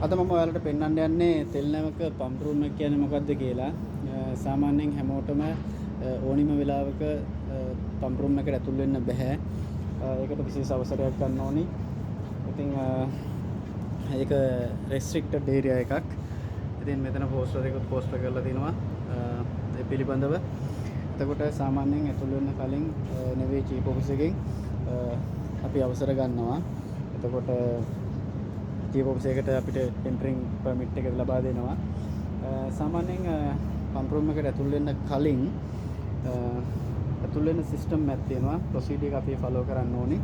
අද මම ඔයාලට පෙන්වන්න යන්නේ තෙල් නැවක පම්ප් රූම් එක කියන්නේ මොකක්ද කියලා. සාමාන්‍යයෙන් හැමෝටම ඕනිම වෙලාවක පම්ප් රූම් එකට ඇතුල් වෙන්න බෑ. ඒකට විශේෂ අවසරයක් ගන්න ඕනි. ඉතින් ඒක රෙස්ට්‍රික්ටඩ් ඒරියා එකක්. ඉතින් මෙතන පෝස්ටර් එකක් පෝස්ට් කරලා තිනවා ඒ පිළිබඳව. එතකොට සාමාන්‍යයෙන් ඇතුල් වෙන්න කලින් නෙවෙයි චීෆ් ඔෆිස් එකෙන් අපි අවසර ගන්නවා. එතකොට චීෆ් ඔෆිස් එකට අපිට එන්ටරින් පර්මිට් එක ලබා දෙනවා. සාමාන්‍යයෙන් පම්ප් රූම් එකට ඇතුල් වෙන්න කලින් ඇතුල් වෙන සිස්ටම් එකක් තියෙනවා. ප්‍රොසීඩර් එක අපි ෆලෝ කරන්න ඕනි.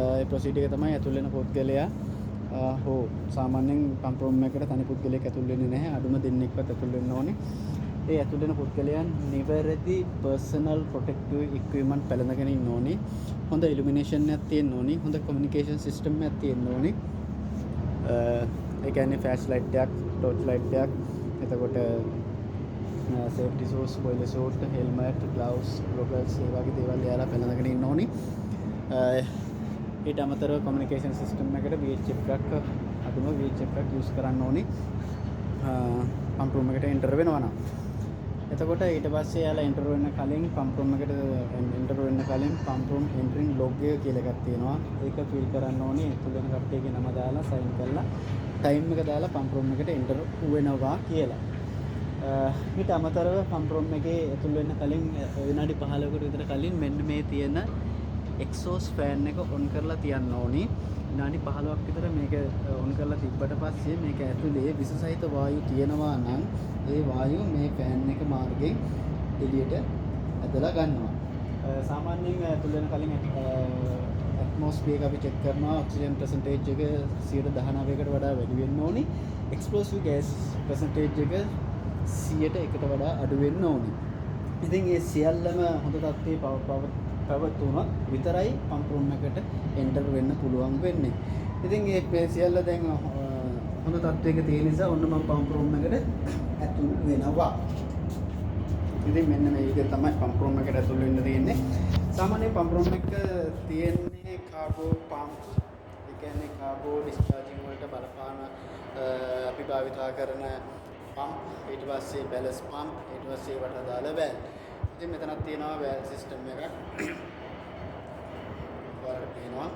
ඒ ප්‍රොසීඩර් එක තමයි ඇතුල් වෙන පුද්ගලයා හෝ සාමාන්‍යයෙන් පම්ප් රූම් එකට තනි පුද්ගලයෙක් ඇතුල් වෙන්නේ නැහැ. අඩුම දෙන්නෙක්වත් ඇතුල් වෙන්න ඕනි. ඒ ඇතුල් වෙන පුද්ගලයන් නිවැරදි පර්සනල් ප්‍රොටෙක්ටිව් ඉක්විප්මන්ට් පැළඳගෙන ඉන්න ඕනි. හොඳ ඉලුමිනේෂන් එකක් තියෙන්න ඕනි. හොඳ කමියුනිකේෂන් සිස්ටම් එකක් තියෙන්න ඕනි. ඒ කියන්නේ ෆ්ලෑෂ් ලයිට් එකක්, ටෝච් ලයිට් එකක්, එතකොට safety suits, boiler suit, helmet, gloves, goggles ඒ වගේ දේවල් යාලා පැළඳගෙන ඉන්න ඕනි. ඊට අමතරව කමියුනිකේෂන් සිස්ටම් එකට VHF එකක් අඩුම VHF එකක් යූස් කරන්න ඕනි. පම්ප් රූම් එකට එන්ටර් වෙනවා නම්. එතකොට ඊට පස්සේ යාලා එන්ටර් වෙන්න කලින් පම්ප් රූම් එකට එන්ටර් වෙන්න කලින් පම්ප් රූම් එන්ටරින් ලොග් එක කියලා එකක් තියෙනවා. ඒක ෆිල් කරන්න ඕනේ. එතුළු වෙන කට්ටියගේ නම දාලා සයින් කරලා ටයිම් එක දාලා පම්ප් රූම් එකට එන්ටර් වෙනවා කියලා. ඊට අමතරව පම්ප් රූම් එකේ ඇතුල් වෙන්න කලින් විනාඩි 15කට විතර කලින් මෙන්න මේ තියෙන එක්සෝස් ෆෑන් එක ඔන් කරලා තියන්න ඕනි. විනාඩි 15ක් විතර මේක ඔන් කරලා තිබ්බට පස්සේ මේක ඇතුලේ විස සහිත වායු තියෙනවා නම් ඒ වායුව මේ ෆෑන් එක මාර්ගයෙන් එළියට ඇදලා ගන්නවා. සාමාන්‍යයෙන් ඇතුල් වෙන කලින් ඇට්මොස්ෆියර් එක අපි චෙක් කරනවා. ඔක්සිජන් පර්සන්ටේජ් එක 19%කට වඩා වැඩි වෙන්න ඕනි. එක්ස්ප්ලෝසිව් ගෑස් පර්සන්ටේජ් එක 100ට වඩා අඩු වෙන්න ඕනි. ඉතින් මේ සියල්ලම හොඳ තත්ත්වයේ පැවතුනොත් විතරයි පම්ප් රූම් එකට එන්ටර් වෙන්න පුළුවන් වෙන්නේ. ඉතින් මේ සියල්ල දැන් හොඳ තත්ත්වයක තියෙන නිසා ඔන්න මම පම්ප් රූම් එකට ඇතුල් වෙනවා. ඉතින් මෙන්න මේ විදිහට තමයි පම්ප් රූම් එකට ඇතුල් වෙන්න තියෙන්නේ. සාමාන්‍ය පම්ප් රූම් එක තියෙන්නේ කාගෝ පම්ප්. ඒ කියන්නේ කාගෝ ඩිස්චාර්ජින් වලට බලපාන අපි භාවිතා කරන පම්ප්, ඊට පස්සේ බැලන්ස් පම්ප්, ඊට පස්සේ වට දාලා වැල්. ඉතින් මෙතනක් තියෙනවා වැල් සිස්ටම් එකක්. ඔයාලට පේනවා.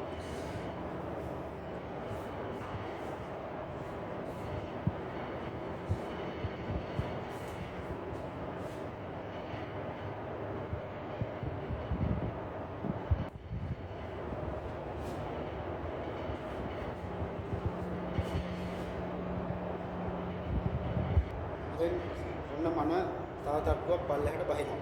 ඔන්න මම තව තට්ටුවක් පල්ලෙහාට බහිනවා.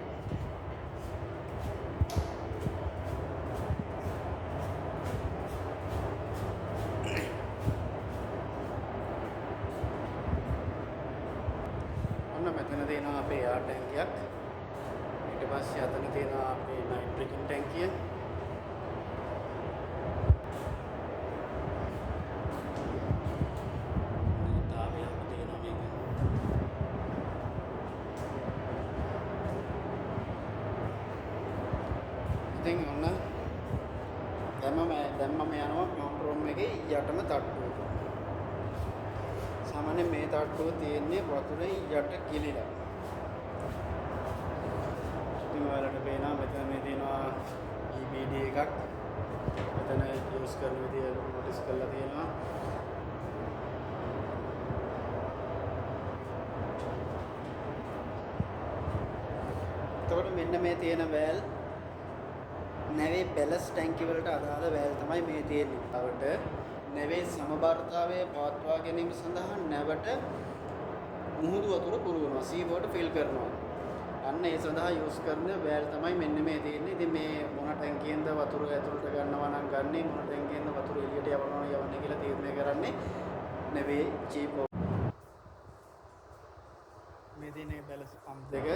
ඔන්න මෙතන තියෙනවා අපේ එයාර් ටැංකියක්. ඊට පස්සේ අතන තියෙනවා අපේ නයිට්‍රජන් ටැංකිය. ඉතින් ඔන්න දැම්මම යනවා පම්ප් රූම් එකේ යටම තට්ටුවට. සාමාන්‍යයෙන් මේ තට්ටුව තියෙන්නේ වතුරේ යට ගිලිලා. ඉතින් ඔයාලට පේනවා මෙතන මේ තියෙනවා EBD එකක්. මෙතන යූස් කරන විදිය නොටිස් කරලා තියෙනවා. එතකොට මෙන්න මේ තියෙන වැල් නැවේ බැලස් ටැංකිය වලට අදාළ වැල් තමයි මේ තියෙන්නේ. තවට නැවේ සමබරතාවය පවත්වා ගැනීම සඳහා නැවට මුහුදු වතුර පුරවනවා. සී වෝටර් ෆිල් කරනවා. අන්න ඒ සඳහා යූස් කරන වැල් තමයි මෙන්න මේ තියෙන්නේ. ඉතින් මේ මොන ටැංකියෙන්ද වතුර ඇතුළට ගන්නවා නම් ගන්නේ, මොන ටැංකියෙන්ද වතුර එළියට යවන්නේ කියලා තීරණය කරන්නේ නැවේ චීෆ්. මේ තියෙන බැලන්ස් පම්ප් දෙක.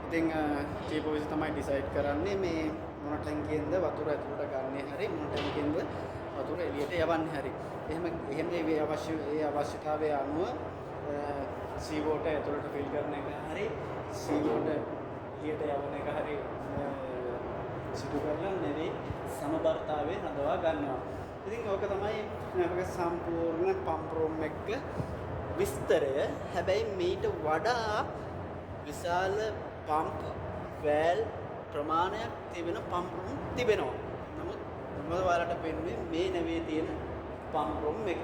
ඉතින් චීෆ් ඔෆිස් තමයි ඩිසයිඩ් කරන්නේ මේ මොන ටැංකියෙන්ද වතුර ඇතුළට ගන්නේ හරි, මොන ටැංකියෙන්ද වතුර එළියට යවන්නේ හරි. එහෙම ඒ අවශ්‍යතාවය අනුව සී වෝටර් ඇතුළට ෆිල් කරන එක හරි, සී වෝටර් එළියට යවන එක හරි සිදු කරලා නැවේ සමබරතාවය හදවා ගන්නවා. ඉතින් ඕක තමයි අපගේ සම්පූර්ණ පම්ප් රූම් එක විස්තරය. හැබැයි මීට වඩා විශාල පම්ප් වෑල් ප්‍රමාණයක් තිබෙන පම්ප් රූම් තිබෙනවා. නමුත් මම ඔයාලට පෙන්වන්නේ මේ නැවේ තියෙන පම්ප් රූම් එක.